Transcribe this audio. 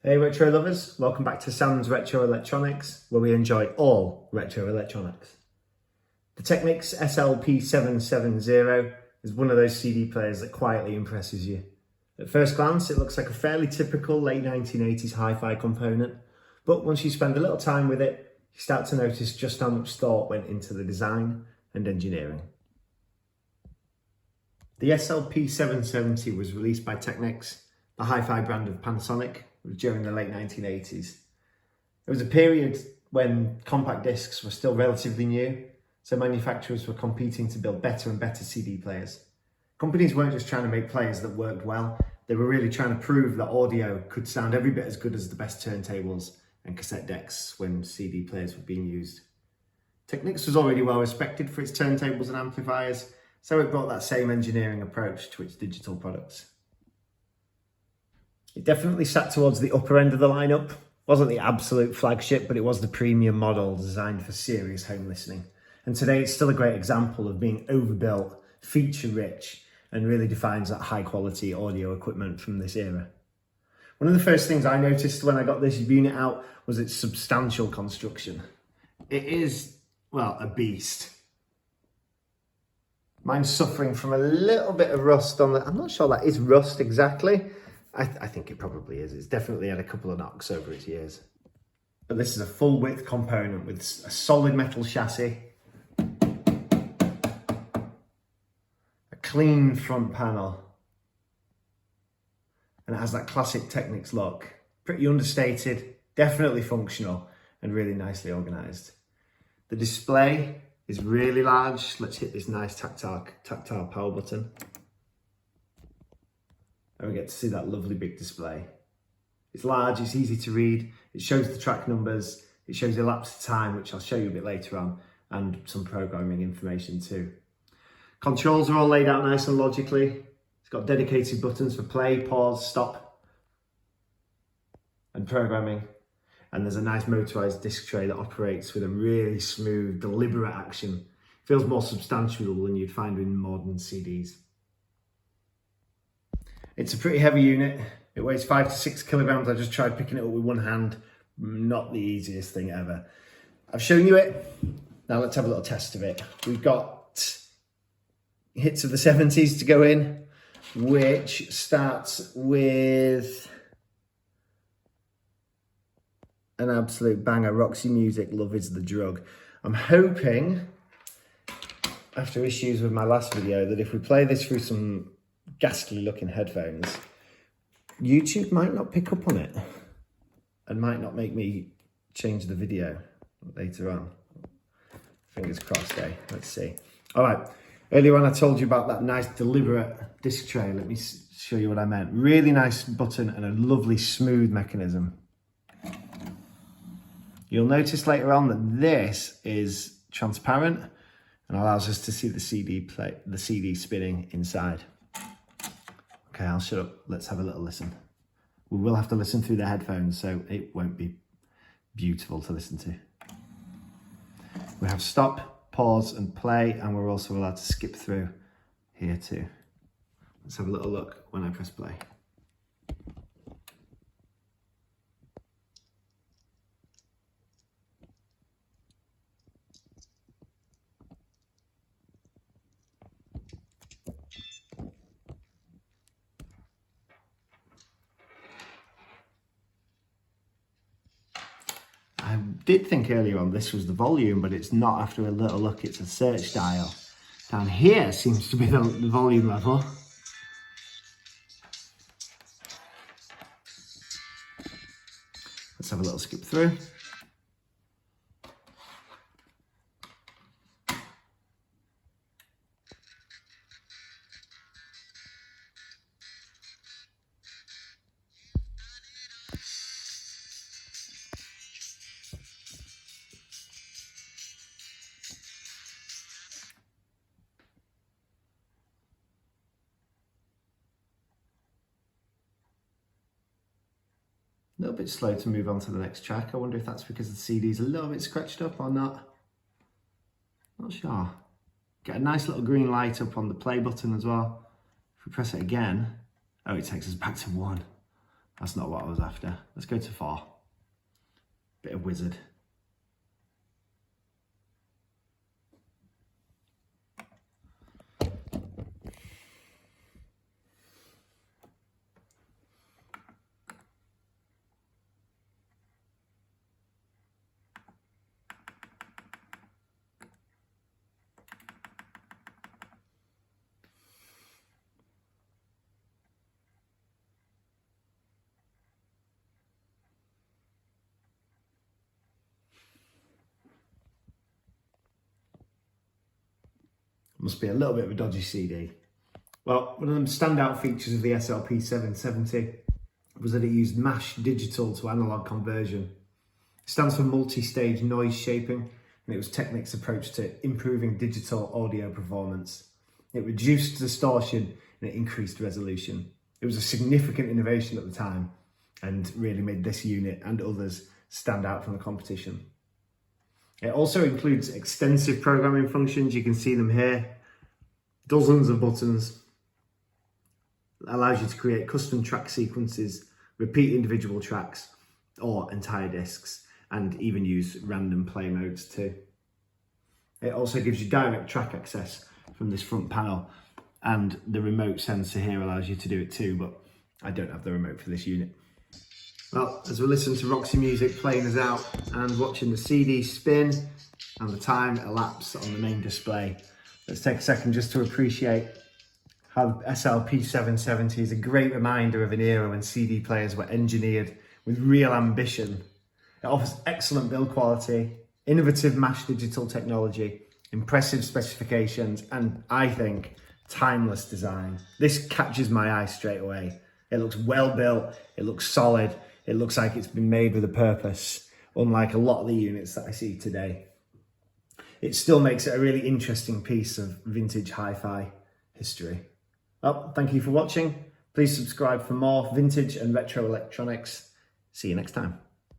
Hey retro lovers, welcome back to Sam's Retro Electronics, where we enjoy all retro electronics. The TECHNICS SL-P770 is one of those CD players that quietly impresses you. At first glance, it looks like a fairly typical late 1980s hi-fi component, but once you spend a little time with it, you start to notice just how much thought went into the design and engineering. The SL-P770 was released by TECHNICS, the hi-fi brand of Panasonic, during the late 1980s. It was a period when compact discs were still relatively new, so manufacturers were competing to build better and better CD players. Companies weren't just trying to make players that worked well, they were really trying to prove that audio could sound every bit as good as the best turntables and cassette decks when CD players were being used. TECHNICS was already well respected for its turntables and amplifiers, so it brought that same engineering approach to its digital products. It definitely sat towards the upper end of the lineup. Wasn't the absolute flagship, but it was the premium model designed for serious home listening. And today it's still a great example of being overbuilt, feature-rich, and really defines that high-quality audio equipment from this era. One of the first things I noticed when I got this unit out was its substantial construction. It is, well, a beast. Mine's suffering from a little bit of rust on the... I'm not sure that is rust exactly. I think it probably is. It's definitely had a couple of knocks over its years. But this is a full width component with a solid metal chassis, a clean front panel, and it has that classic TECHNICS look. Pretty understated, definitely functional, and really nicely organised. The display is really large. Let's hit this nice tactile power button. And we get to see that lovely big display. It's large, it's easy to read, it shows the track numbers, it shows the elapsed of time, which I'll show you a bit later on, and some programming information too. Controls are all laid out nice and logically. It's got dedicated buttons for play, pause, stop, and programming. And there's a nice motorized disc tray that operates with a really smooth, deliberate action. It feels more substantial than you'd find in modern CDs. It's a pretty heavy unit. It weighs 5 to 6 kilograms. I just tried picking it up with one hand. Not the easiest thing ever. I've shown you it. Now let's have a little test of it. We've got hits of the 70s to go in, which starts with an absolute banger. Roxy Music, Love Is The Drug. I'm hoping, after issues with my last video, that if we play this through some ghastly looking headphones, YouTube might not pick up on it and might not make me change the video later on. Fingers crossed, eh? Let's see. All right, earlier on I told you about that nice deliberate disc tray. Let me show you what I meant. Really nice button and a lovely smooth mechanism. You'll notice later on that this is transparent and allows us to see the CD spinning inside. Okay, I'll shut up. Let's have a little listen. We will have to listen through the headphones, so it won't be beautiful to listen to. We have stop, pause, and play, and we're also allowed to skip through here too. Let's have a little look when I press play. I did think earlier on this was the volume, but it's not. After a little look, it's a search dial. Down here seems to be the volume level. Let's have a little skip through. A little bit slow to move on to the next track. I wonder if that's because the CD's a little bit scratched up or not. Not sure. Get a nice little green light up on the play button as well. If we press it again, oh, it takes us back to 1. That's not what I was after. Let's go to 4. Bit of wizard. Must be a little bit of a dodgy CD. Well, one of the standout features of the SL-P770 was that it used MASH digital to analog conversion. It stands for multi-stage noise shaping, and it was Technics' approach to improving digital audio performance. It reduced distortion and it increased resolution. It was a significant innovation at the time and really made this unit and others stand out from the competition. It also includes extensive programming functions. You can see them here. Dozens of buttons. It allows you to create custom track sequences, repeat individual tracks or entire discs, and even use random play modes too. It also gives you direct track access from this front panel, and the remote sensor here allows you to do it too, but I don't have the remote for this unit. Well, as we listen to Roxy music playing us out and watching the CD spin and the time elapse on the main display, let's take a second just to appreciate how the SL-P770 is a great reminder of an era when CD players were engineered with real ambition. It offers excellent build quality, innovative MASH digital technology, impressive specifications, and I think timeless design. This catches my eye straight away. It looks well built, it looks solid, it looks like it's been made with a purpose, unlike a lot of the units that I see today. It still makes it a really interesting piece of vintage hi-fi history. Well, thank you for watching. Please subscribe for more vintage and retro electronics. See you next time.